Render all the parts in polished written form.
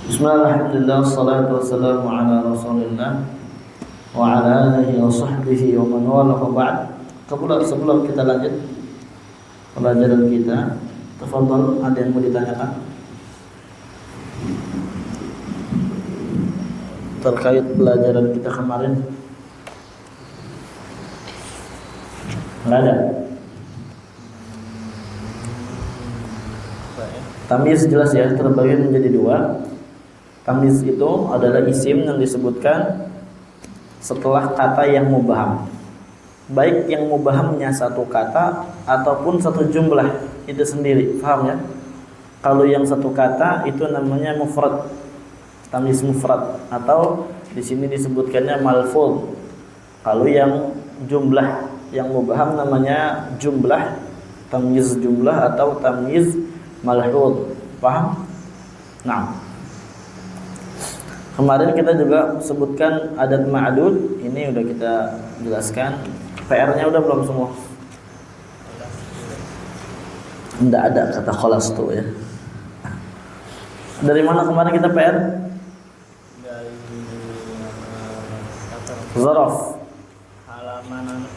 Bismillahirrahmanirrahim. Wassalatu wassalamu ala Rasulillah wa ala alihi wa sahbihi wa man wala wa ba'd. Sebelum kita lanjut pelajaran kita, tafadhal, ada yang mau ditanyakan terkait pelajaran kita kemarin? Enggak ada. Tamyiz jelas ya, terbagi menjadi dua. Tamyiz itu adalah isim yang disebutkan setelah kata yang mubham, baik yang mubhamnya satu kata ataupun satu jumlah itu sendiri, paham ya? Kalau yang satu kata itu namanya mufrad, tamyiz mufrad, atau di sini disebutkannya malfuz. Kalau yang jumlah yang mubham namanya jumlah, tamyiz jumlah atau tamyiz malhud, paham? Nah, kemarin kita juga sebutkan adat ma'dud, ini udah kita jelaskan. PR-nya udah belum semua? Enggak ada kata khalas tuh ya. Dari mana kemarin kita PR? Dari Zaraf halaman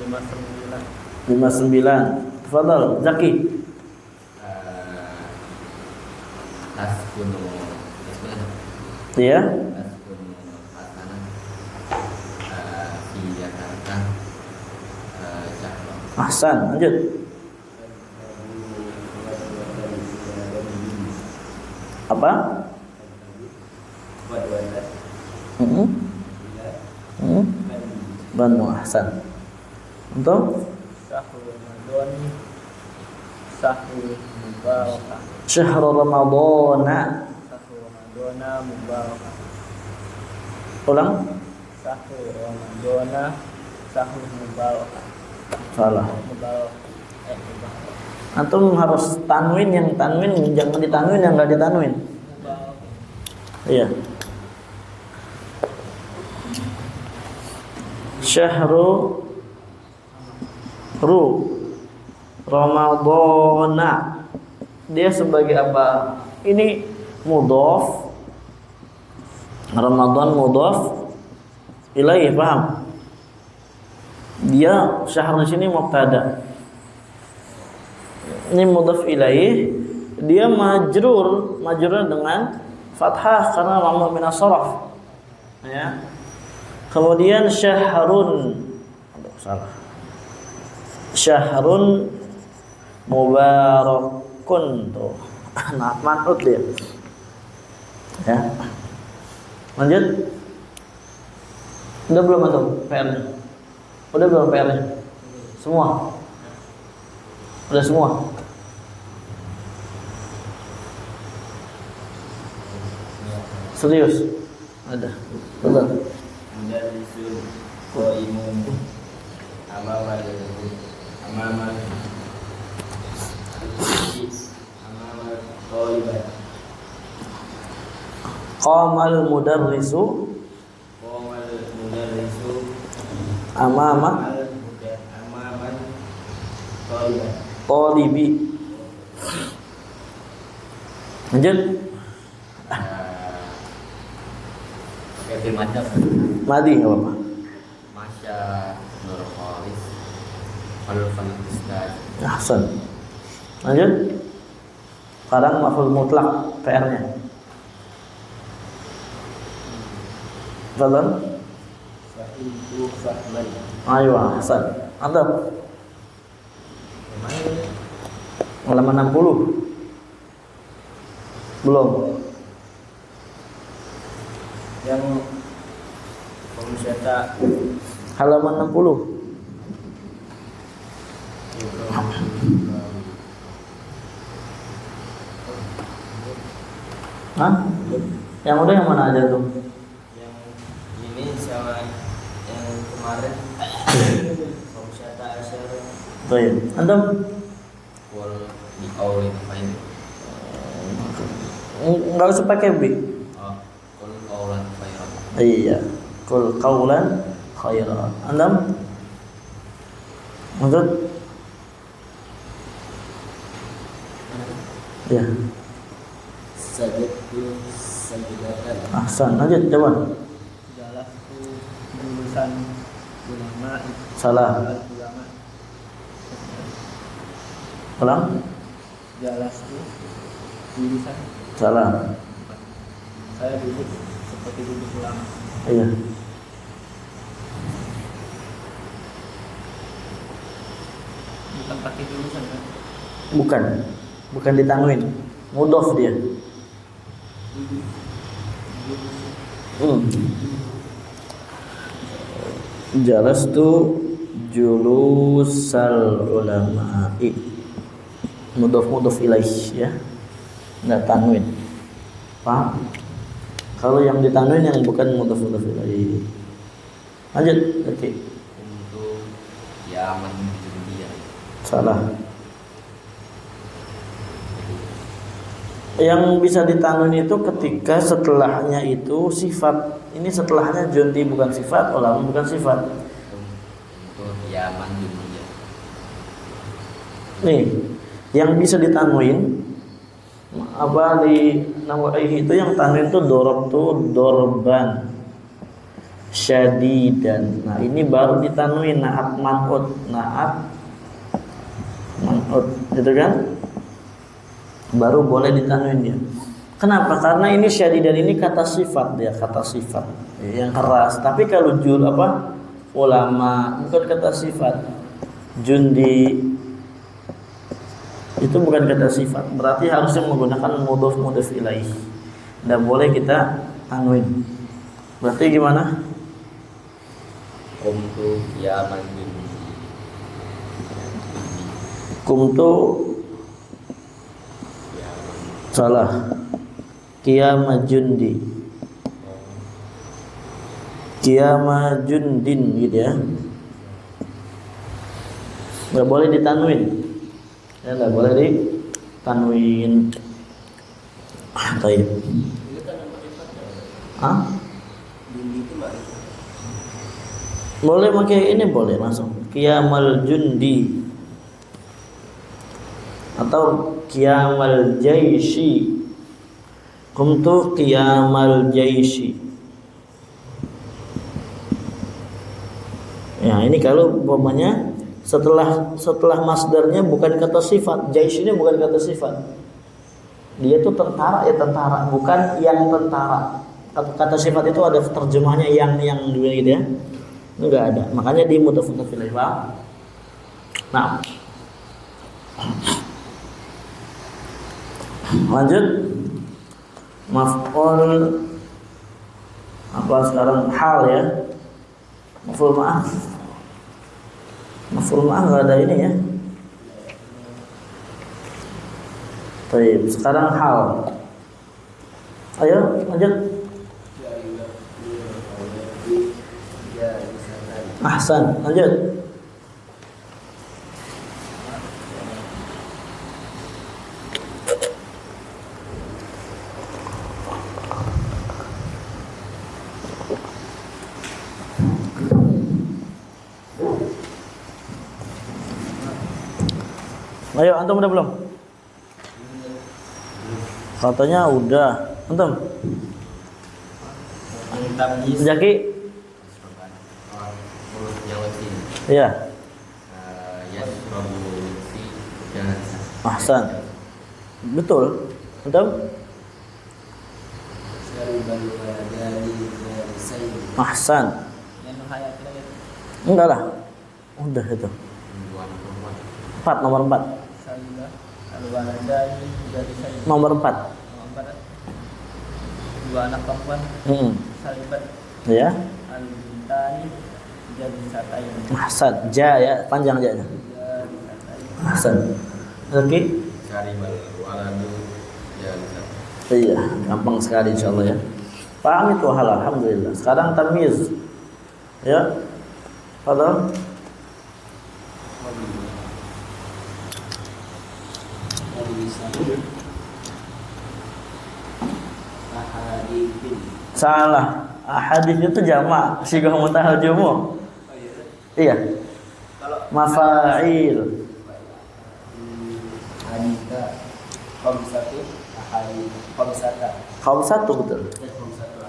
59. 59. Tafadhal, Zaki. Taskunu Iya. Taskunu Hasanah di Jakarta Cakro. Ahsan, lanjut. Apa? Banu ahsan. Untuk Sahur Ramadan, Sahur Mubarakah, syahrul ramadhana. Sahur Ramadan Mubarakah, Ulang. Sahur Ramadan, Sahur Mubarakah, Salah. Mubarak. Antum harus tanwin, yang tanwin jangan ditanwin, yang enggak ditanwin. Iya. Syahru Ramadhana. Dia sebagai apa? Ini mudhaf. Ramadan mudhaf ilaih, paham? Dia syahr di sini mubtada. Ini mudhaf ilaih, dia majrur dengan fathah karena mamnu min as-sarf. Ya. Kemudian syahrun, salah. Syahrun mubarakun tuh. Nah, manut dia. Ya. Lanjut. Udah belum antum PR-nya? Udah belum PR-nya? Semua? Udah semua? Serius? Ada. Betul. Mudarrisul qaimun amamal thalibat. Qamal mudarrisu amama talibi. Lanjut. Kayak macam Madi enggak apa-apa. Masya Nur Khalis Khalfan Ustaz. Ahsan. Lanjut. Sekarang maf'ul mutlak PR-nya. Fadhal. Sa'idu Fahman. Ayo, ahsan. Mantap. Halaman 60. Belum. Yang pemusata Halaman 60. Hah? Yang udah yang mana aja tuh? yang ini sama yang kemarin pemusata asyara. Baik. Antum? Wal di awal apa ini? Enggak usah pakai bi. Kul qaulan khairan. Iya. Qul qaulan khairan. Antum? Lanjut. Ya. Sajadtu sajdatan. Ahsan. Lanjut coba. Jalastu jurusan ulama. Salah. Ulama. Ulang. Jalastu jurusan. Salah. Saya duduk seperti duduk ulama. Iya. Bukan pakai jurusan kan? Bukan. Bukan ditanwin. Mudhof dia. Jalastu julusal ulama'i. Mudhof ilaih ya. Enggak tanwin. Paham? Kalau yang ditanwin yang bukan mudhof ilaih. Lanjut, oke. Untuk Yaman Jundia. Salah. Yang bisa ditanwin itu ketika setelahnya itu sifat. Ini setelahnya jundi bukan sifat, ulama bukan sifat. Untuk Yaman Jundia. Nih, yang bisa ditanwin apa di nawaihi itu yang tanwin itu dorob tuh dorban syadidan. Nah, ini baru ditanwin naat man'ut, gitu kan? Baru boleh ditanwin dia. Kenapa? Karena ini syadidan ini kata sifat dia, kata sifat yang keras. Tapi kalau ulama bukan kata sifat. Jundi itu bukan kata sifat. Berarti harusnya menggunakan mudhof ilaih. Tidak boleh kita tanwin. Berarti gimana? Untuk Yaman Jundia. Kumtu salah. Qiyama jundi. Qiyama jundin gitu ya. Enggak boleh ditanwin. Ya enggak boleh ditanwin. Baik. Hah? Boleh pakai ini, boleh langsung. Qiyamal jundi. Atau qiyamal jaisi. Kumtu qiyamal jaisi. Ya, ini kalau umpamanya setelah masdarnya bukan kata sifat, jais ini bukan kata sifat. Dia tuh tentara ya tentara, bukan yang tentara. Kata sifat itu ada terjemahnya yang dua gitu ya. Itu enggak ada. Makanya di mudhof ilaih. Nah. Lanjut. Maf'ul apa sekarang hal ya. Maf'ul ma'ah. Maf'ul ma'ah enggak ada ini ya. Baik, sekarang hal. Ayo lanjut. Ahsan, lanjut. Ayo, antum udah belum? Katanya udah. Antum? Zaki? Iya. Ahsan. Betul. Antum? Ahsan. Enggak lah. Udah itu. 4, nomor 4. Nomor 4. Dua anak perempuan. Salibat. Ya. Al-bintani jadi satain. Ahsan. Ja ya, panjang ja-nya. Ahsan. Oke. Saribal waladu jadi. Iya, gampang sekali insyaallah ya. Paham itu hal, alhamdulillah. Sekarang tamyiz. Ya. Fadhal. Salah. Ahadits itu jamak, sigah mutahal jumu. Iya. Mafa'il. Hadita khamsatu ahadits. Khamsata. Kaum satu betul. Khamsatu.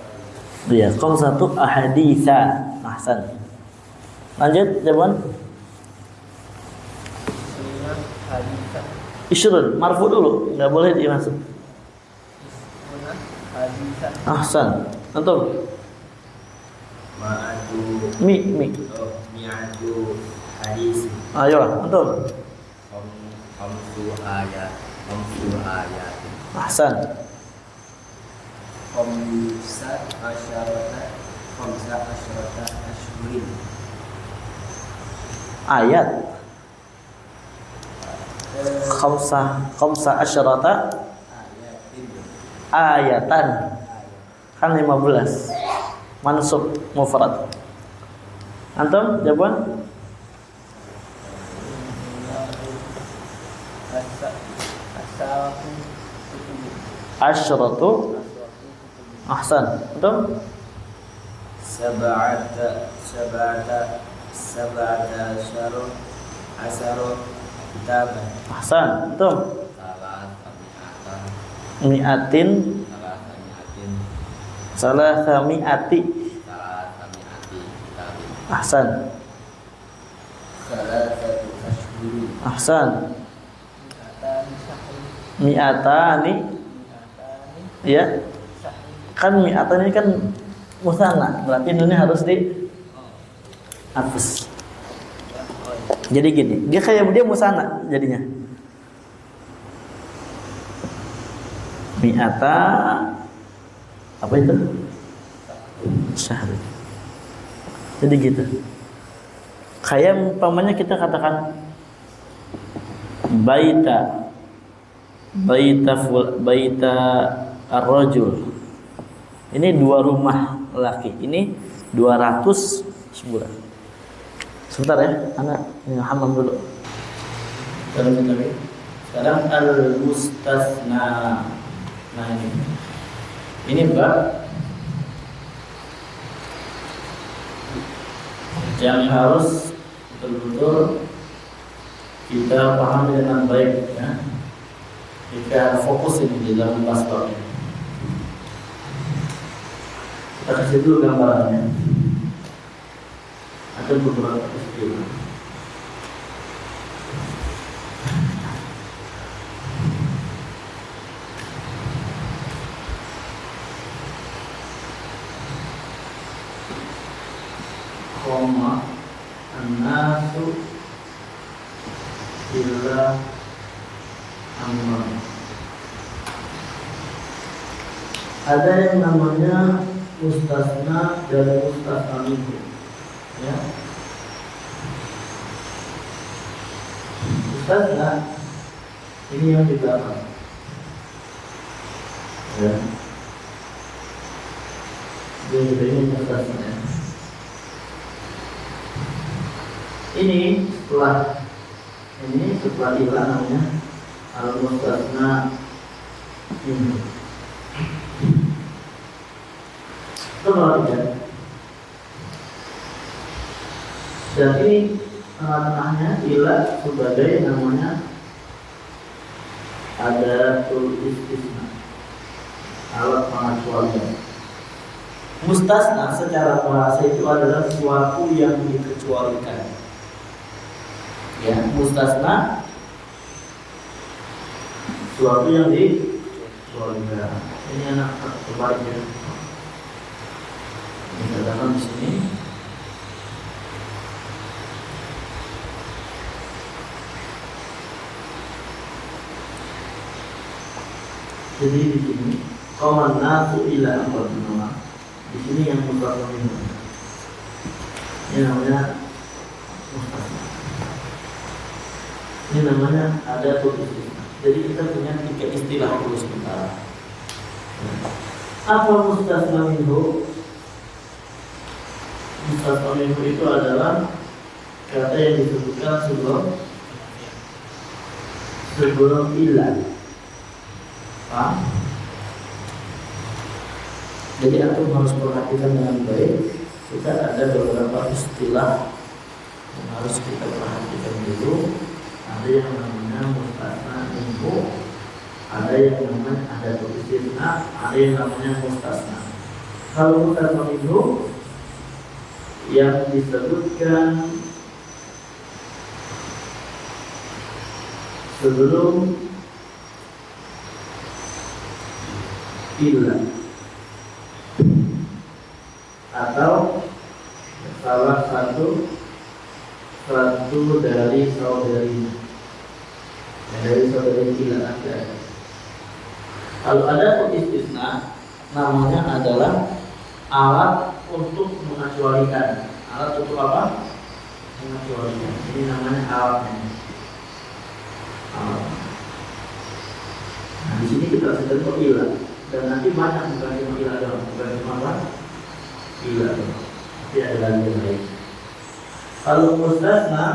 Iya, kaum satu ahaditsa. Ahsan. Lanjut, jawaban. Ismuna haditha. Isrun, marfu dulu, nggak boleh dimasuk. Ismuna haditha. Ahsan. Antum? Ma'atu Mi. mi'atu hadis Ayo, antum. khamsu ayat Ahsan. Khamsa asyarata ashhurin. Ayat. Khamsa asyarata ayatan. Kan 15. Mansub mufrad. Antum jawaban? Asawatu kutubu. Asyratu. Ahsan. Antum? sab'ata asyaru kitaban Ahsan. Antum? Mi'atin. Salasami'ati. Ahsan. salasatu ashhuri Ahsan. Mi'atani syahrin. Mi'atani. Mi'atani Ya. syahrin. Kan mi'atan ini kan musanna, berarti ini harus di hapus. Jadi gini, dia musanna jadinya. Mi'ata apa itu? Syahr. Jadi gitu. Kayak umpamanya kita katakan baita ar-rajul. Ini 2 rumah laki. Ini 200 sebulan. Sebentar ya, anak ini hamam dulu. Sekarang al-mustasna. Nah ini. Ini bab yang harus betul-betul kita pahami dengan baik ya. Kita fokus ini di dalam bahas bab ini. Kita kasih dulu gambarannya. Ada beberapa istilah. Koma an-nasu illa amman. Ada yang namanya mustasna dan mustasna minhu. Ya. Mustasna ini yang di belakang. Ya. Jadi ini mustasna. Ya. Ini setelah ilah namanya al-mustasna minhu. Kemudian dan ini tengah-tengahnya ilah sebagai namanya ada istisna, alat pengecualian. Mustasna secara bahasa itu adalah sesuatu yang dikecualikan. Ya, mustasna sesuatu yang dikecualikan. Ini anak terbaiknya. Ini dalam di sini. Jadi di sini qaman nasu ila amrina. Di sini yang mustasna minhu. Ini namanya mustasna. Ini namanya ada tulis. Jadi kita punya 3 istilah dulu sementara. Apa mustasna minhu? Mustasna minhu itu adalah kata yang disebutkan sebelum ilah. Paham? Jadi antum harus perhatikan dengan baik. Kita ada beberapa istilah yang harus kita perhatikan dulu. Ada yang namanya mustasna minhu, Ada yang namanya ada istisna, ada yang namanya mustasna. Kalau mustasna itu yang disebutkan sebelum illa atau salah satu dari saudarinya, dari saudari illa ada. Kalau ada istisna, namanya adalah alat untuk mengecualikan. Alat untuk apa? Mengecualikan. Ini namanya alatnya. Alat. Nah, di sini kita sedang ilah. Dan nanti banyak bukan cuma ilah doang, bukan cuma apa? Ilah doang. Tapi ada lagi yang lain. Kalau mustasna,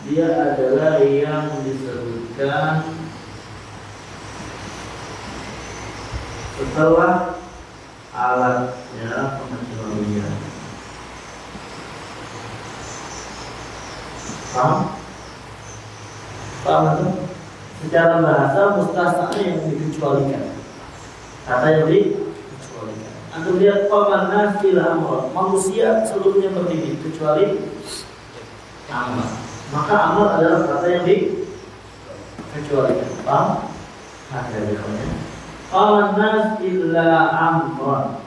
dia adalah yang disebutkan setelah alatnya pengecualian. Paham? Paham itu? Secara bahasa mustasna yang dikecualikan. Kata yang dikecualikan. Antum lihat pamanah ila amal. Manusia seluruhnya berdiri kecuali amal. Maka amal adalah kata yang dikecualikan. Paham? Ada contohnya. Pamanah ila amal.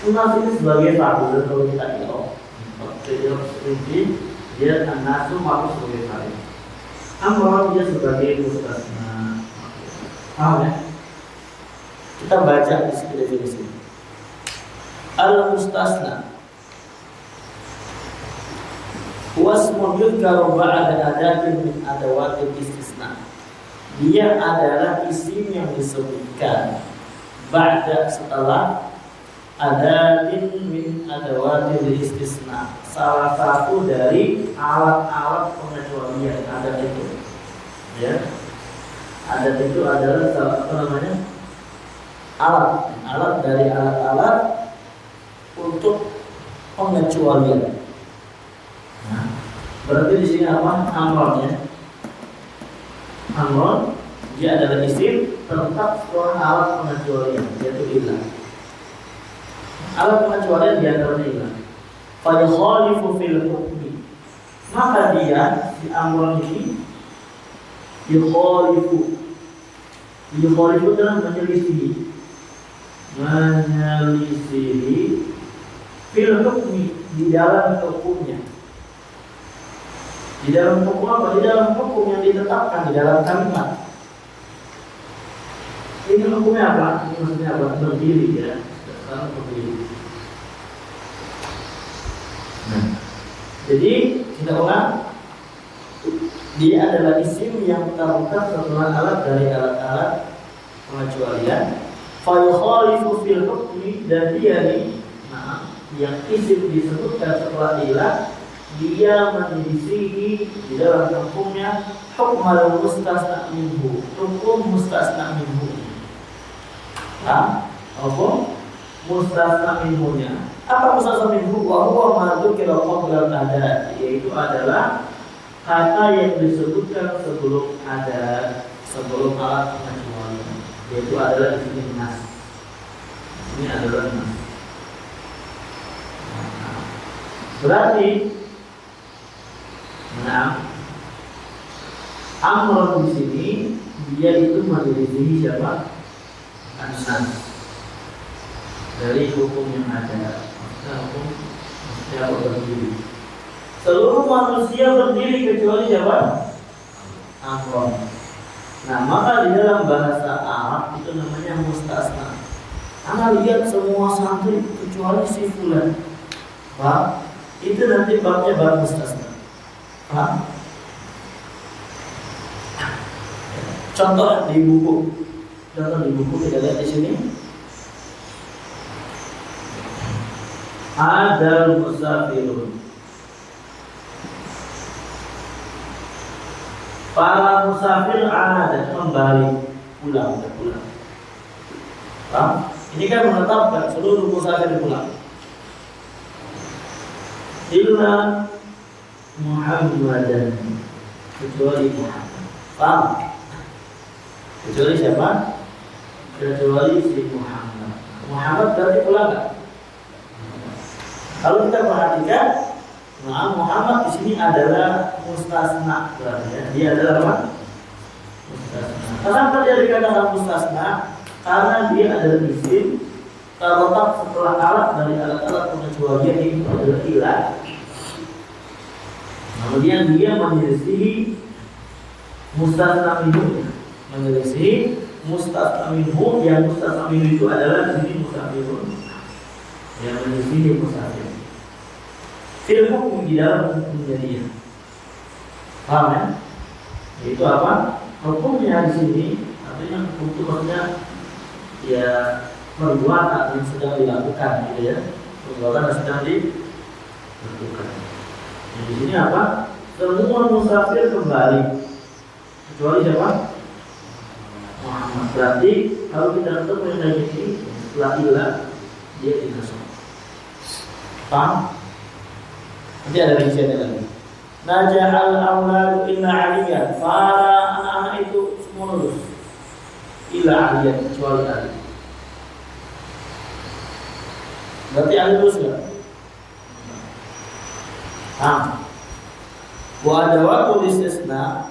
Nas ini sebagai fa'il kalau kita iroh. Jadi seperti dia nasu masuk sebagai fa'il. Amron dia sebagai mustasna. Paham ya? Kita baca di sini definisi. Al-mustasna wasmun yudhkaru ba'da adatin min adawatil istisna. Dia adalah isim yang disebutkan ba'da setelah adatin min adawatil istisna, salah satu dari alat-alat pengecualian. Adat itu, ya, adat itu adalah apa namanya, alat dari alat-alat untuk pengecualian. Nah, berarti di sini apa? Amron, ya. Amron dia adalah isim tetap setelah alat pengecualian, yaitu ilah. Alat pengecualian di antaranya ilah. Fa yukhalifu fil hukmi. Maka dia si amron ini yukhalifu adalah menyelisihi fil hukmi, di dalam hukumnya. Di dalam hukum apa? Di dalam hukum yang ditetapkan di dalam kalimat. Ini hukumnya apa? Ini maksudnya apa? Berdiri, ya. Sekarang berdiri. Nah, jadi kita ulang. Dia adalah isim yang terletak setelah alat dari alat-alat pengecualian. Fa yukhalifu fil hukmi, dan dia nih, nah, yang isim disebutkan setelah ilah, dia menyelisihi di dalam hukumnya hukmal mustasna minhu, hukum mustasna minhu. Nah, hukum mustasna minhunya. Apa mustasna minhu? Wa huwa ma dzukira qabla al-adat, yaitu adalah kata yang disebutkan sebelum ada, sebelum alat pengecualian, yaitu adalah di sini nas. Ini adalah nas. Berarti nah, amron di sini dia itu menyelisihi siapa? Nas dari hukum yang ada. Maksudnya hukum siapa berdiri? Seluruh manusia berdiri kecuali siapa? Amron. Nah, maka di dalam bahasa Arab itu namanya mustasna. Anda lihat semua santri kecuali si fulan. Pak, itu nanti babnya bab mustasna. Pak, contoh di buku. Contoh di buku kita lihat di sini. Ada musafirun. Para musafir ada kembali pulang. Paham? Ini kan menetapkan seluruh musafir pulang. Illa Muhammadan, kecuali Muhammad. Paham? Kecuali siapa? Kecuali si Muhammad. Muhammad berarti pula enggak? Kalau kita perhatikan, nah Muhammad di sini adalah mustasna berarti ya. Dia adalah apa? Mustasna. Kenapa dia dikatakan mustasna? Karena dia adalah isim terletak setelah alat dari alat-alat pengecualian itu adalah ilah. Kemudian dia menyelisihi mustasna minhu, menyelisihi mustasna minhu, yang mustasna minhu itu adalah di sini musafirun, yang menyelisihi musafir. Ilmu di dalam hukumnya dia, paham ya? Itu apa? Hukumnya di sini, artinya hukum itu maksudnya ya perbuatan yang sedang dilakukan, gitu ya, perbuatan yang sedang dilakukan. Di sini apa? Semua musafir kembali, kecuali siapa? Muhammad. Berarti kalau kita ketemu yang kayak gini, setelah ilah dia dinasab. Paham? Nanti ada rinciannya lagi. Najahal awladu illa aliyah. Para anak-anak itu semua lulus illa aliyah, kecuali Ali. Berarti Ali lulus nggak? Wa ada waktu istisna.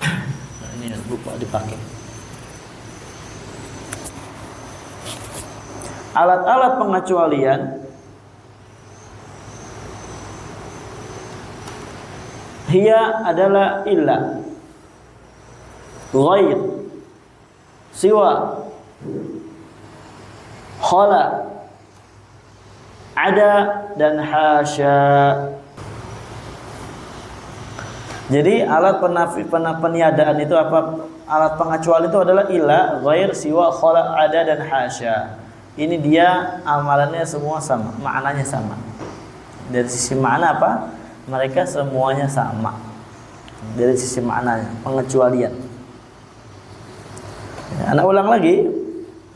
Nah, ini lupa dipakai. Alat-alat pengecualian hiya adalah illa, ghair, siwa, khala, ada, dan hasya. Jadi alat peniadaan itu apa? Alat pengecualian itu adalah illa, ghair, siwa, khala, ada, dan hasya. Ini dia amalannya semua sama, maknanya sama. Dari sisi makna apa? Mereka semuanya sama. Dari sisi maknanya, pengecualian. Ya, anak ulang lagi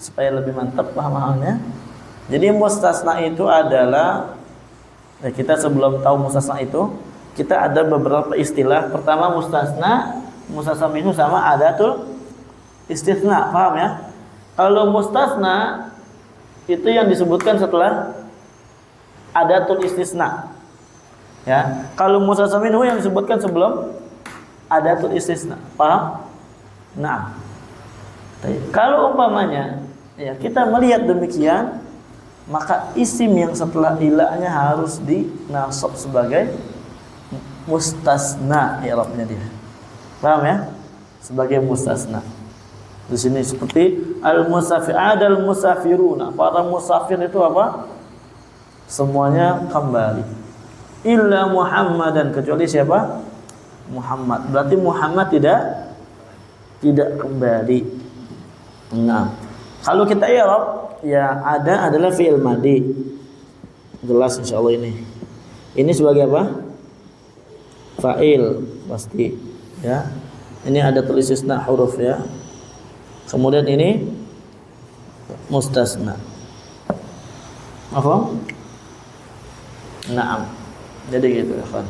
supaya lebih mantap pemahamannya. Jadi mustasna itu adalah, ya kita sebelum tahu mustasna itu, kita ada beberapa istilah. Pertama mustasna minhu sama adatul istisna, paham ya? Kalau mustasna itu yang disebutkan setelah adatul istisna. Ya, kalau mustasna minhu yang disebutkan sebelum adatul istisna, paham? Nah, kalau umpamanya ya kita melihat demikian, maka isim yang setelah ilahnya harus dinasab sebagai mustasna, i'rabnya dia. Paham ya? Sebagai mustasna. Di sini seperti al-musafir, adal musafiruna. Para musafir itu apa? Semuanya kembali. Illa Muhammadan, kecuali siapa? Muhammad. Berarti Muhammad tidak kembali. Nah, kalau kita i'rab ya ada adalah fi'il madhi. Jelas insyaallah ini. Ini sebagai apa? Fa'il pasti ya. Ini ada tulis istisna huruf ya. Kemudian ini mustasna. Apa? Naam. Jadi gitu ya kan.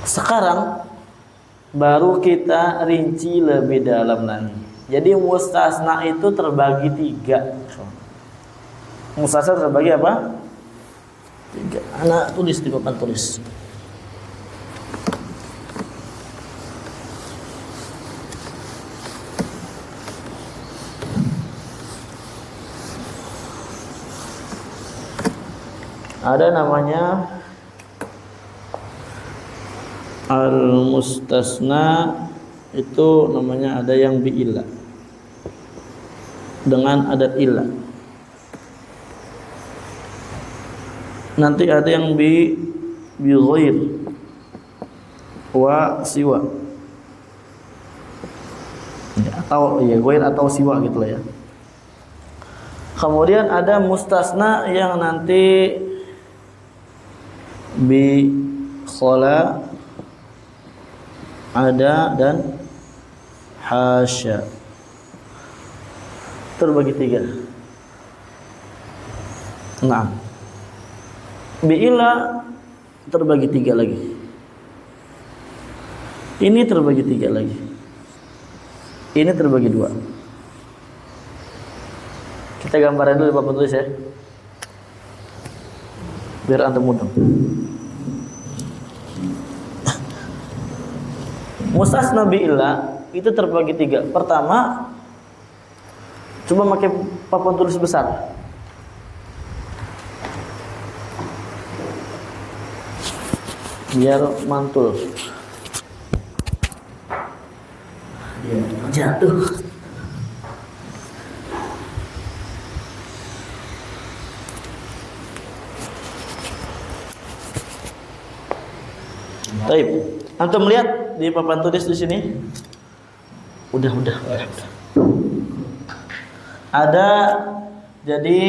Sekarang baru kita rinci lebih dalam lagi. Jadi mustasna itu terbagi 3. Mustasna terbagi apa? 3. Anak tulis di papan tulis. Ada namanya al-mustasna, itu namanya ada yang bi'illah dengan adat illah. Nanti ada yang bi ghair wa siwa. Ya, atau ya ghair atau siwa gitu lah ya. Kemudian ada mustasna yang nanti bi khala, ada, dan hasya. Terbagi 3. Nah, bi'ila terbagi 3 lagi. Ini terbagi 3 lagi. Ini terbagi dua. Kita gambarin dulu Bapak tulis ya, biar antum mudah. Mustasna bi illa itu terbagi tiga. Pertama, coba pakai papan tulis besar. Biar mantul. Jatuh. Baik, antum melihat di papan tulis di sini. Udah. Ada, jadi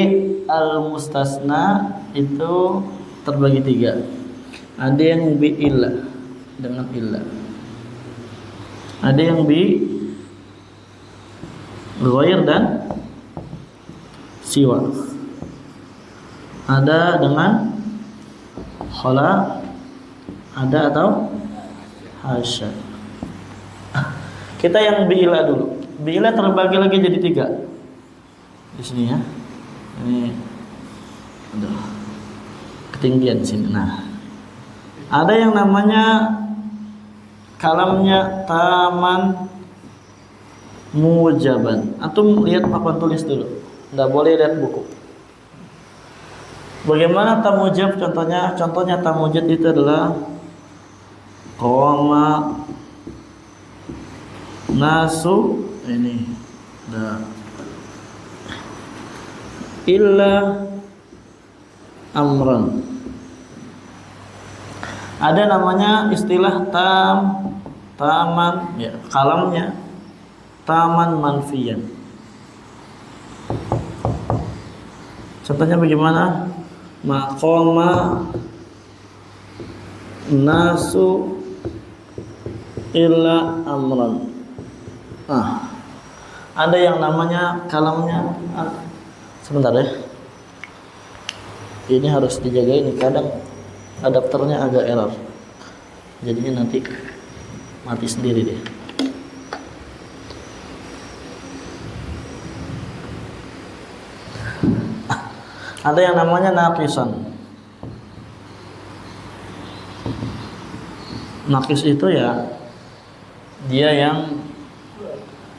al-mustasna itu terbagi tiga. Ada yang bi illa, dengan illa. Ada yang bi ghair dan siwa. Ada dengan khala, ada atau hasya. Kita yang bi illa dulu. Bi illa terbagi lagi jadi tiga. Di sini ya. Ini aduh, ketinggian di sini. Nah, ada yang namanya kalamnya taman mujaban. Antum lihat papan tulis dulu. Enggak boleh lihat buku. Bagaimana tamujab contohnya? Contohnya tamujab itu adalah qoma nasu ini. Nah, illa amran. Ada namanya istilah taman ya, kalamnya taman manfiyan. Contohnya bagaimana? Maqama nasu illa amran. Ada yang namanya kalamnya. Sebentar ya. Ini harus dijaga, ini kadang adapternya agak error. Jadinya nanti mati sendiri deh. Ada yang namanya naqisan. Naqis itu ya dia yang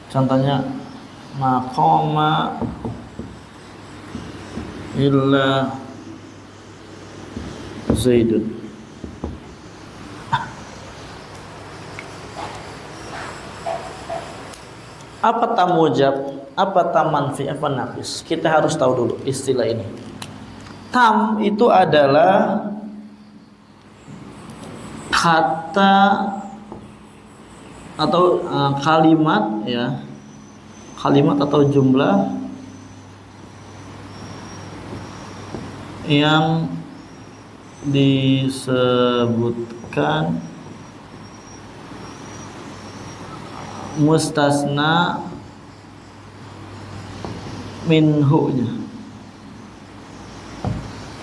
contohnya maqama illa Zaidun. Apa tamujab, apa tamanfi, apa naqis? Kita harus tahu dulu istilah ini. Tam itu adalah kata atau kalimat ya, kalimat atau jumlah yang disebutkan mustasna minhunya.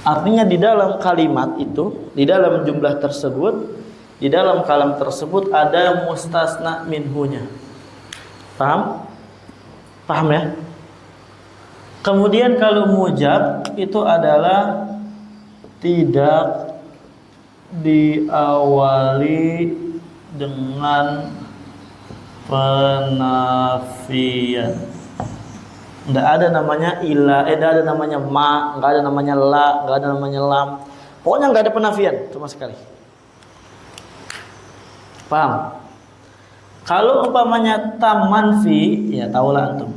Artinya di dalam kalimat itu, di dalam jumlah tersebut, di dalam kalam tersebut ada mustasna minhunya. Paham? Paham ya? Kemudian kalau mujab itu adalah tidak diawali dengan penafian. Enggak ada namanya ila, enggak ada namanya ma, enggak ada namanya la, enggak ada namanya lam. Pokoknya enggak ada penafian sama sekali. Paham? Kalau umpamanya tam manfi, ya tahulah antum.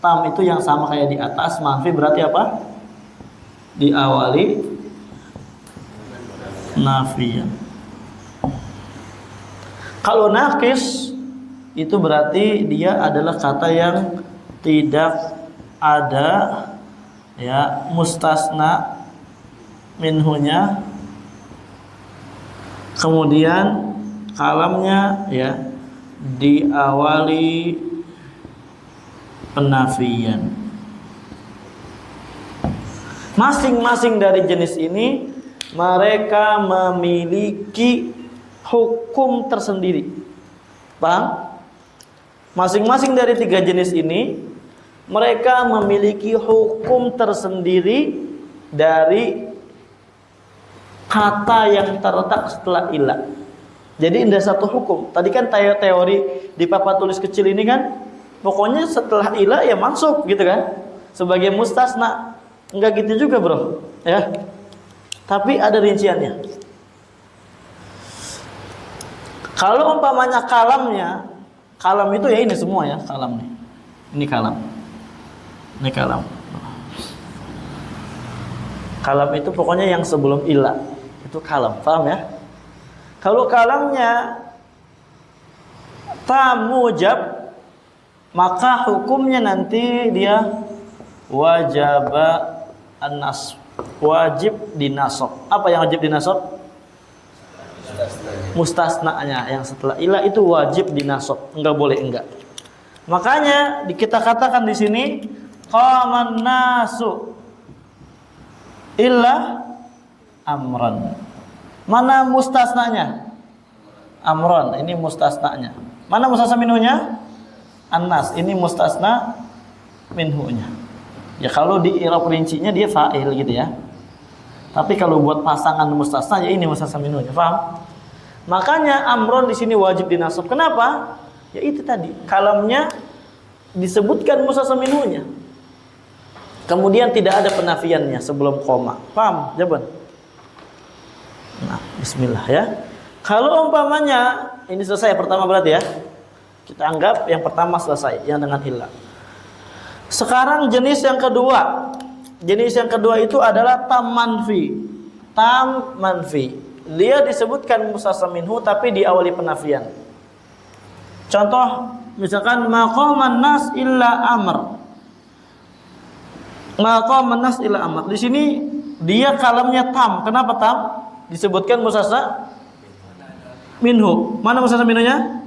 Tam itu yang sama kayak di atas, manfi berarti apa? Diawali nafian. Kalau naqis itu berarti dia adalah kata yang tidak ada ya mustasna minhunya, kemudian kalamnya ya diawali penafian. Masing-masing dari jenis ini mereka memiliki hukum tersendiri. Paham? Masing-masing dari tiga jenis ini mereka memiliki hukum tersendiri dari kata yang terletak setelah ilah. Jadi ada satu hukum. Tadi kan teori di papan tulis kecil ini kan, pokoknya setelah ilah ya mansub gitu kan, sebagai mustasna. Enggak gitu juga bro, ya. Tapi ada rinciannya. Kalau umpamanya kalamnya, kalam itu ya ini semua ya, kalam nih. Ini kalam. Ini kalam. Kalam itu pokoknya yang sebelum ilah. Itu kalam, paham ya? Kalau kalamnya tamujab, maka hukumnya nanti dia wajaba an-nasb, wajib dinasab. Apa yang wajib dinasab? Mustasnanya yang setelah ilah itu wajib dinasab, enggak boleh enggak. Makanya kita katakan di sini qaman nasu illa amran. Mana mustasnanya? Amran, ini mustasnanya. Mana mustasna minhunya? An-nas, ini mustasna minhunya. Ya kalau di i'rab rincinya dia fa'il gitu ya. Tapi kalau buat pasangan mustasna ya ini mustasna minhunya, paham? Makanya amron di sini wajib dinasab. Kenapa? Ya itu tadi, kalamnya disebutkan mustasna minhunya. Kemudian tidak ada penafiannya sebelum koma. Paham, jawaban? Nah, bismillah ya. Kalau umpamanya ini selesai pertama berarti ya. Kita anggap yang pertama selesai, yang dengan ilah. Sekarang jenis yang kedua. Jenis yang kedua itu adalah tam manfi. Tam manfi. Dia disebutkan mustasna minhu tapi diawali penafian. Contoh misalkan maqaman nas illa amr. Maqaman nas illa amr. Di sini dia kalamnya tam. Kenapa tam? Disebutkan mustasna minhu. Mana mustasna minhunya?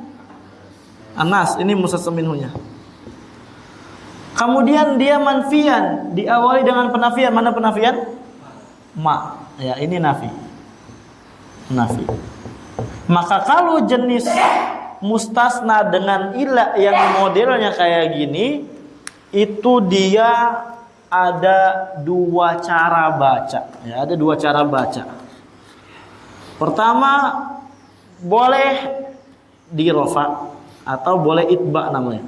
Anas, ini mustasna minhunya. Kemudian dia manfian, diawali dengan penafian. Mana penafian? Ma. Ya, ini nafi. Nafi. Maka kalau jenis mustasna dengan ilah yang modelnya kayak gini, itu dia ada dua cara baca. Ya, ada dua cara baca. Pertama, boleh dirofa atau boleh itba namanya.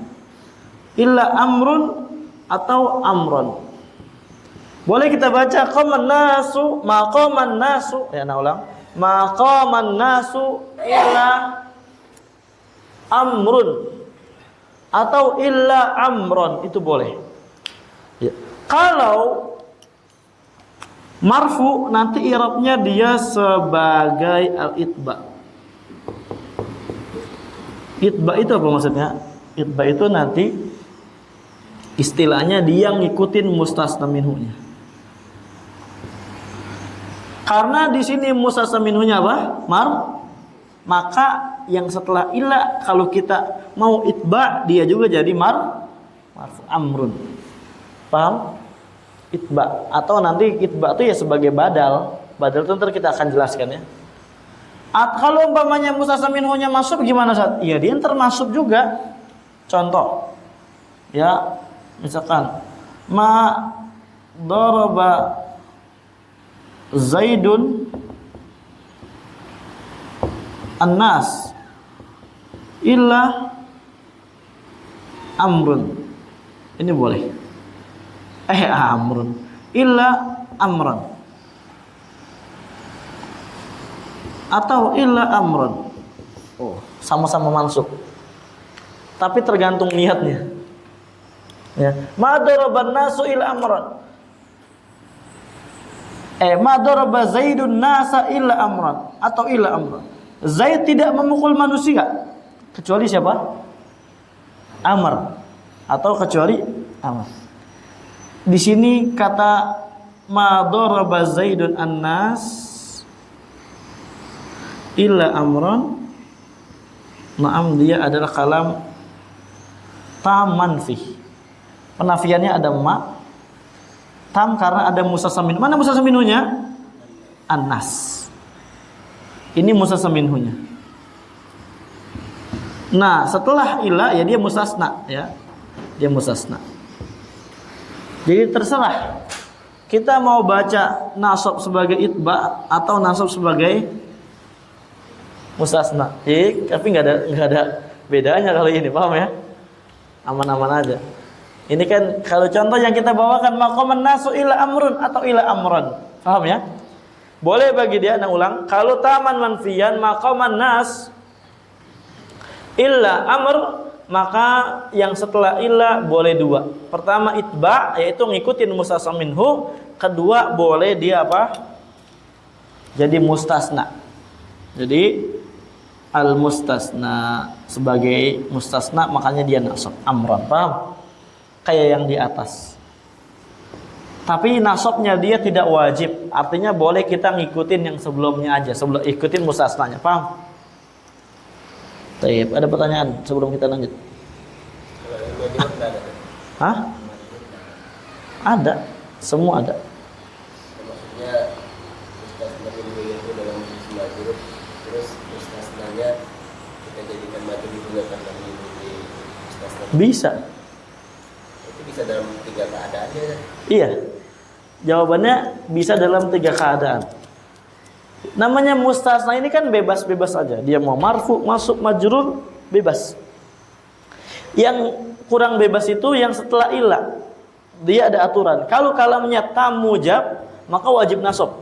Illa amrun atau amron. Boleh kita baca qaman nasu, maqaman nasu. Ya, nah ulang. Maqaman nasu illa amrun atau illa amron, itu boleh. Ya. Kalau marfu nanti i'rabnya dia sebagai al-itba. Itba itu apa maksudnya? Itba itu nanti istilahnya dia ngikutin mustasna minhunya. Karena di sini mustasna minhunya apa? Maka yang setelah ila kalau kita mau itba dia juga jadi marfu amrun. Paham? Itba atau nanti itba itu ya sebagai badal. Badal itu ntar kita akan jelaskan ya. Kalau umpamanya mustasna minhunya masuk gimana saat? Iya dia termasuk juga. Contoh, ya misalkan ma daraba Zaidun an-nas illa amrun. Ini boleh. Amrun illa amran atau illa amran. Oh, sama-sama mansub. Tapi tergantung niatnya. Ya, ma daraban nasu illa amran. Ma daraba Zaidun nasa illa amran atau illa amran. Zaid tidak memukul manusia kecuali siapa? Amr atau kecuali Amr. Di sini kata ma daraba Zaidun an-nas illa amran. Naam, dia adalah kalam tam manfi. Penafiannya ada ma. Tam karena ada mustasna minhu. Mana mustasna minhunya? An-nas. Ini mustasna minhunya. Nah, setelah ila ya dia mustasna ya. Dia mustasna. Jadi terserah kita mau baca nasab sebagai itba atau nasab sebagai mustasna. Tapi nggak ada bedanya kalau ini, paham ya? Aman-aman aja. Ini kan kalau contoh yang kita bawakan maqaman nasu ila amrun atau ila amron. Paham ya? Boleh bagi dia, ulang. Kalau taman manfiyan maqaman nas illa amr, maka yang setelah illa boleh dua. Pertama itba, yaitu ngikutin mustasna minhu. Kedua boleh dia apa? Jadi mustasna. Jadi al mustasna sebagai mustasna, makanya dia nasab amran. Paham? Kayak yang di atas. Tapi nasabnya dia tidak wajib. Artinya boleh kita ngikutin yang sebelumnya aja, sebelum ikutin mustasnanya. Paham? Baik, ada pertanyaan sebelum kita lanjut? Hah? Ada, semua ada. Maksudnya mustasna itu dalam sisi majrur, terus mustasnanya kita jadikan majrur juga karena mengikuti mustasna. Bisa. Itu bisa dalam 3 keadaan ya? Iya. Jawabannya bisa dalam 3 keadaan. Namanya mustasna ini kan bebas-bebas aja. Dia mau marfu, masuk, majrur, bebas. Yang kurang bebas itu yang setelah ila. Dia ada aturan. Kalau kalamnya tam mujab, maka wajib nasab.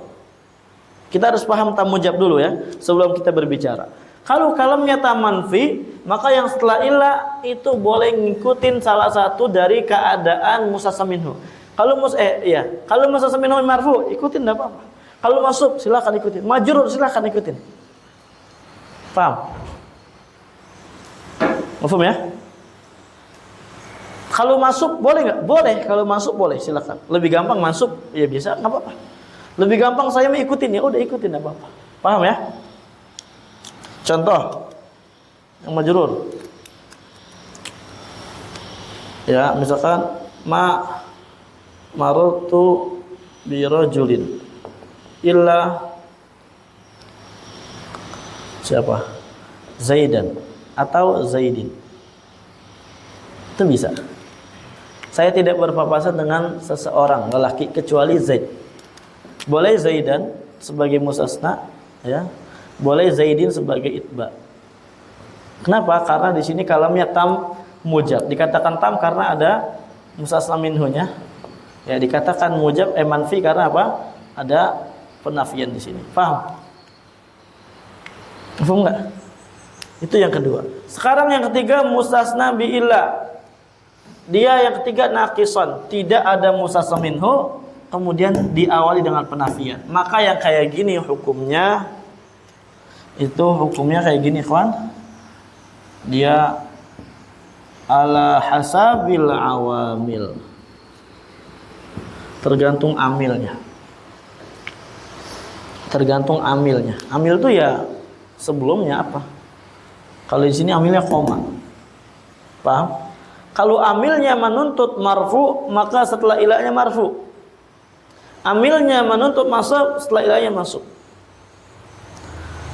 Kita harus paham tam mujab dulu ya, sebelum kita berbicara. Kalau kalamnya tam manfi, maka yang setelah ila itu boleh ngikutin salah satu dari keadaan mustasna minhu. Kalau kalau mustasna minhu marfu, ikutin enggak apa-apa. Kalau masuk silakan ikutin, majrur silakan ikutin. Paham? Paham ya? Kalau masuk boleh nggak? Boleh. Kalau masuk boleh, silakan. Lebih gampang masuk, ya bisa, nggak apa-apa. Lebih gampang saya mau ikutin, ya udah ikutin, nggak apa-apa. Paham ya? Contoh yang majrur. Ya, misalkan marartu bi rajulin illa siapa? Zaidan atau Zaidin. Itu bisa. Saya tidak berpapasan dengan seseorang lelaki kecuali Zaid. Boleh Zaidan sebagai mustasna, ya. Boleh Zaidin sebagai itba. Kenapa? Karena di sini kalamnya tam mujab. Dikatakan tam karena ada mustasna minhunya. Ya, dikatakan mujab manfi karena apa? Ada penafian di sini. Paham? Paham enggak? Itu yang kedua. Sekarang yang ketiga mustasna bi illa. Dia yang ketiga naqison, tidak ada mustasna minhu, kemudian diawali dengan penafian. Maka yang kayak gini hukumnya kayak gini, kawan. Dia ala hasabil awamil. Tergantung amilnya. Amil itu ya sebelumnya apa? Kalau di sini amilnya koma. Paham? Kalau amilnya menuntut marfu, maka setelah ilahnya marfu. Amilnya menuntut masuk, setelah ilahnya masuk.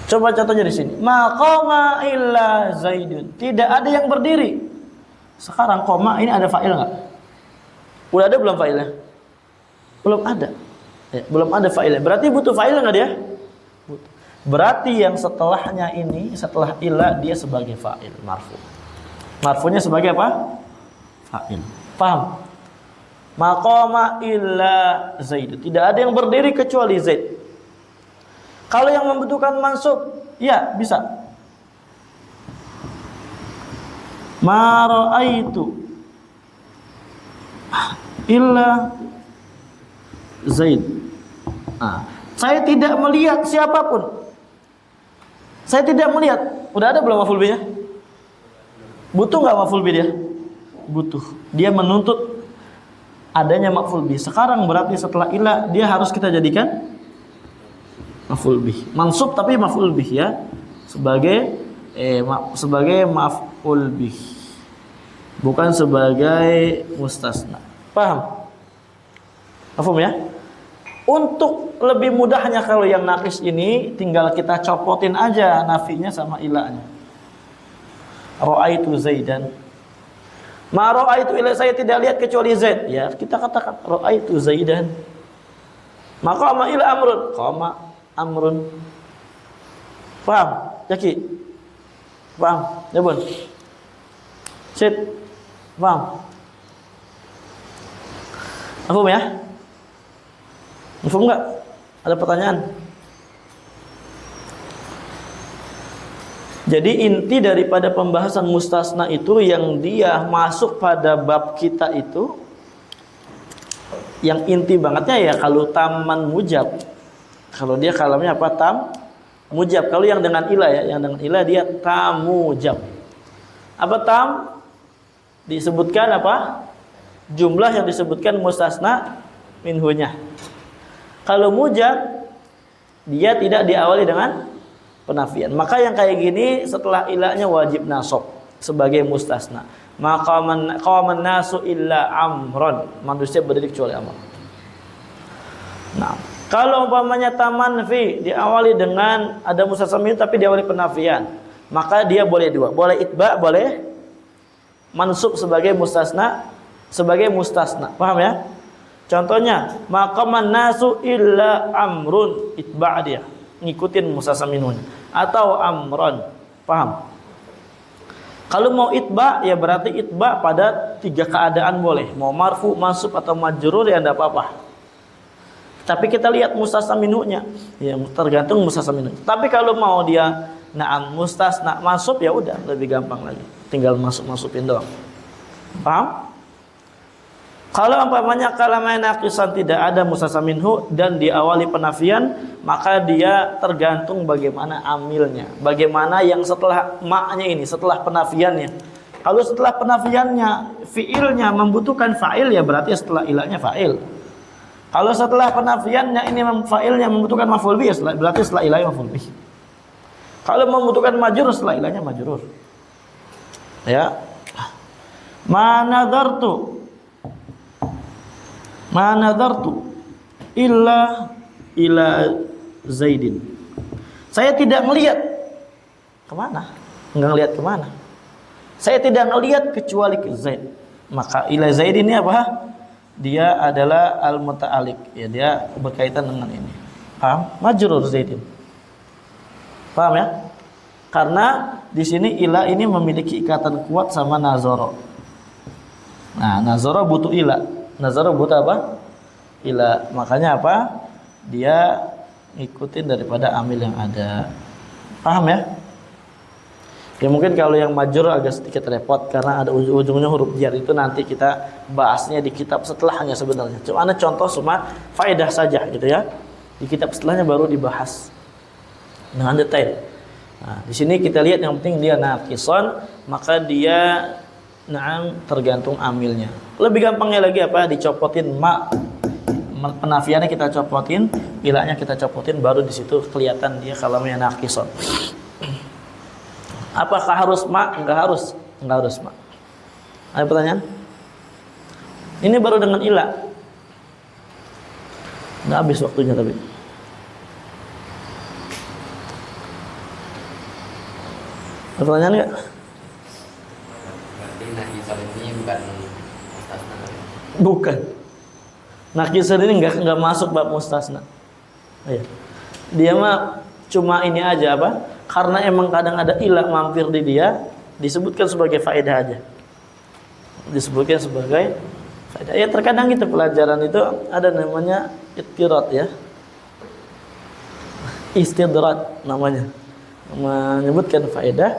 Coba contohnya di sini. Ma qama illa Zaidun. Tidak ada yang berdiri. Sekarang koma ini ada fa'il enggak? Udah ada belum fa'ilnya? Belum ada. Ya, belum ada fa'ilnya. Berarti butuh fa'il enggak dia? Butuh. Berarti yang setelahnya ini, setelah illa dia sebagai fa'il marfu. Marfunya sebagai apa? Fa'il. Paham? Maqama illa Zaid. Tidak ada yang berdiri kecuali Zaid. Kalau yang membutuhkan mansub, ya bisa. Ma ra'aitu illa Zaid. Saya tidak melihat siapapun. Saya tidak melihat. Udah ada belum maf'ul bih-nya? Butuh nggak maf'ul bih dia? Butuh. Dia menuntut adanya maf'ul bih. Sekarang berarti setelah ila dia harus kita jadikan maf'ul bih. Mansub tapi maf'ul bih ya. Sebagai maf'ul bih. Bukan sebagai mustasna. Paham? Paham ya? Untuk lebih mudahnya kalau yang naqis ini tinggal kita copotin aja nafinya sama ilahnya. Ra'aitu Zaidan. Ma ra'aitu illa, saya tidak lihat kecuali Zaid. Ya, kita katakan ra'aitu Zaidan. Maka ma ila amrun, qama amrun. Paham? Yaki? Paham? Ya, Bun. Sid. Paham? Paham ya? Paham enggak? Ada pertanyaan? Jadi inti daripada pembahasan mustasna itu yang dia masuk pada bab kita itu, yang inti bangetnya ya kalau taman mujab. Kalau dia kalamnya apa? Tam mujab. Kalau yang dengan ilah ya, yang dengan ilah dia tamujab. Apa tam? Disebutkan apa? Jumlah yang disebutkan mustasna minhunya. Kalau mujab dia tidak diawali dengan penafian. Maka yang kayak gini setelah ilahnya wajib nasab sebagai mustasna. Maka qaman nasu illa amron. Manusia berdiri kecuali amr. Nah, kalau umpamanya tamanfi diawali dengan ada mustasna minhu tapi diawali penafian, maka dia boleh dua. Boleh itba, boleh mansub sebagai mustasna, sebagai mustasna. Paham ya? Contohnya, maqaman nasu illa amrun, itba dia. Ngikutin mustasna minhu. Atau amron, paham? Kalau mau itba ya berarti itba pada 3 keadaan boleh, mau marfu, mansub atau majrur ya enggak apa-apa. Tapi kita lihat mustasna minhunya, ya tergantung mustasna minhu. Tapi kalau mau dia na'am mustasna mansub ya udah lebih gampang lagi, tinggal masukin doang. Paham? Kalau umpamanya kalamnya naqisan tidak ada mustasna minhu dan diawali penafian, maka dia tergantung bagaimana amilnya. Bagaimana yang setelah maknya ini, setelah penafiannya. Kalau setelah penafiannya fiilnya membutuhkan fa'il ya berarti setelah ilahnya fa'il. Kalau setelah penafiannya ini fa'ilnya membutuhkan maf'ul bih berarti setelah ilahnya maf'ul bih. Kalau membutuhkan majrur setelah ilahnya majrur. Ya. Ma nadartu illa ila Zaidin. Saya tidak melihat kemana? Enggak ngelihat kemana? Saya tidak melihat kecuali ke Zaid. Maka ila Zaid ini apa? Dia adalah al-muta'alliq. Ya, dia berkaitan dengan ini. Paham? Majrur Zaidin. Paham ya? Karena di sini ila ini memiliki ikatan kuat sama nazara. Nah, nazara butuh ila. Nazara butuh apa? Ila. Makanya apa? Dia ngikutin daripada amil yang ada. Paham ya? Ya mungkin kalau yang majrur agak sedikit repot karena ada ujung-ujungnya huruf jar, itu nanti kita bahasnya di kitab setelahnya sebenarnya. Cuma ada contoh semua faedah saja gitu ya. Di kitab setelahnya baru dibahas dengan detail. Nah, di sini kita lihat yang penting dia naqison, maka dia tergantung amilnya. Lebih gampangnya lagi apa? Dicopotin penafiannya kita copotin, ilahnya kita copotin, baru di situ kelihatan dia kalamnya naqison. Apakah harus Enggak harus. Enggak harus Ada pertanyaan? Ini baru dengan ilah. Enggak habis waktunya tapi. Ada pertanyaan enggak? Berarti naqisan ini bukan mustasna. Bukan. Naqisan ini enggak masuk bab mustasna. Iya. Dia mah cuma ini aja apa? Karena emang kadang ada ilah mampir di dia, disebutkan sebagai faedah aja. Disebutkan sebagai faedah. Ya terkadang kita pelajaran itu ada namanya istidrat ya. Istidrat namanya. Menyebutkan faedah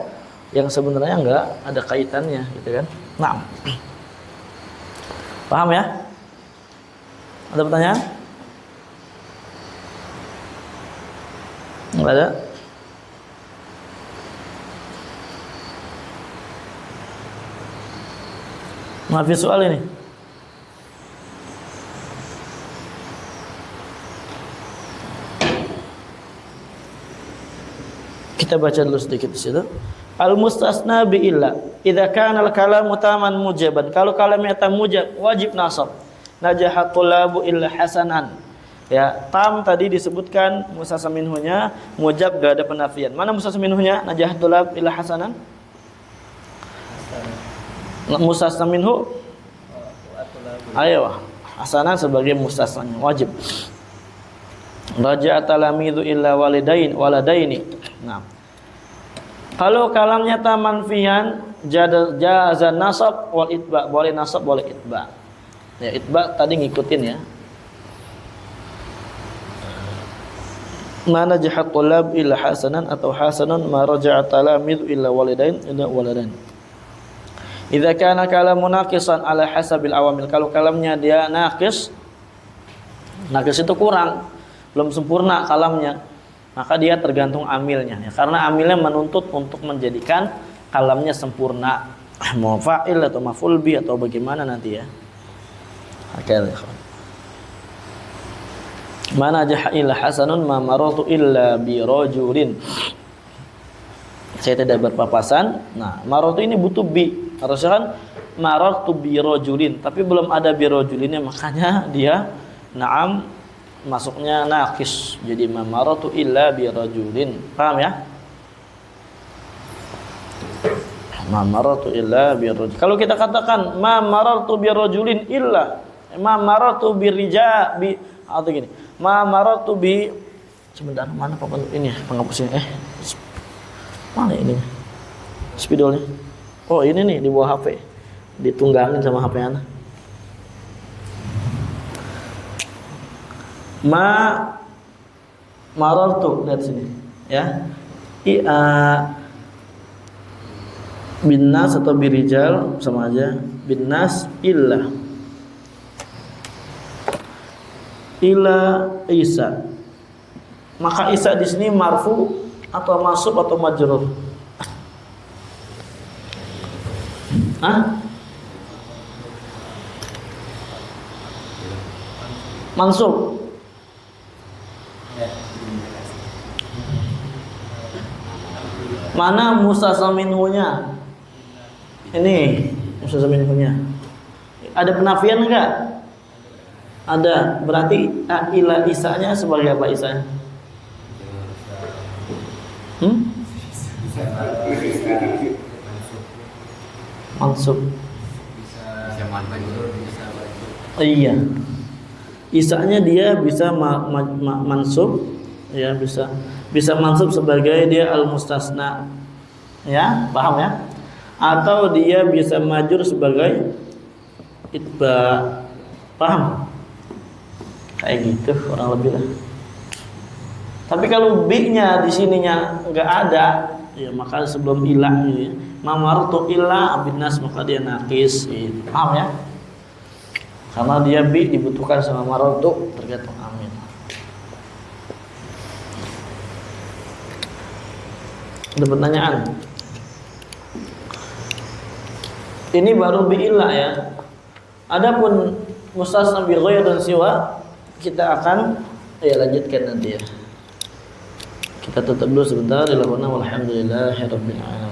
yang sebenarnya enggak ada kaitannya gitu kan. Nah. Paham ya? Ada pertanyaan? Enggak ada? Maaf soal ini. Kita baca dulu sedikit di situ. Al-mustasna bi illa idza kana al-kalamu taman mujaban. Kalau kalamnya tam mujab wajib nasab. Najahat tulabu illa hasanan. Ya, tam tadi disebutkan mustasna minhunya, mujab gak ada penafian. Mana mustasna minhunya? Najahat tulab illa hasanan. Mustasna minhu. Ayo, hasanan sebagai mustasna wajib. Raja'a talamidu illa waladaini. Nah. Kalau kalamnya manfiyan jaza nasab wal itba, boleh nasab boleh itba. Ya, itba tadi ngikutin ya. Mana jahat tulab illa hasanan atau hasanan ma raja'a talamidu illa waladain. Idza kana kalamun naqisan ala hasabil awamil, kalau kalamnya dia naqis itu kurang, belum sempurna kalamnya, maka dia tergantung amilnya ya. Karena amilnya menuntut untuk menjadikan kalamnya sempurna, mau fa'il atau maf'ul bi atau bagaimana nanti ya. Oke. Mana jahila hasanun ma maratu illa bi rajulin. Saya tidak berpapasan. Nah, maratu ini butuh bi. Harusnya kan maratu bi rajulin, tapi belum ada bi rajulinnya, makanya dia na'am masuknya naqis. Jadi ma maratu illa bi rajulin. Paham ya? Ma maratu illa bi rajul. Kalau kita katakan ma maratu bi rajulin illa ma maratu bi rija bi atau gini. Ma maratu bi sebentar, mana ini penghapusnya? Mana ini? Spidolnya. Oh, ini nih di bawah HP. Ditunggangin sama HP anak. Marartu, lihat sini ya. Binnas atau birijal sama aja. Binnas illa Isa. Maka Isa di sini marfu atau masub atau majrur? Mansub. Mana mustasna minhunya? Ini mustasna minhunya. Ada penafian enggak? Ada. Berarti ila isanya sebagai apa isanya? Mansub. Bisa iya. Isanya dia bisa mansub ya, bisa mansub sebagai dia al mustasna. Ya, paham ya? Atau dia bisa majrur sebagai itba. Paham? Kayak gitu kurang lebih lah. Tapi kalau bi-nya di sininya enggak ada, ya maka sebelum ilah ini mamartu illa binnas, maka dia naqis. Paham ya? Karena dia bi dibutuhkan sama maratu tergantung amil. Ada pertanyaan? Ini baru bi illa ya. Adapun mustasna bi ghairi dan siwa kita akan lanjutkan nanti ya. Kita tutup dulu sebentar. Walhamdulillahirabbil alamin.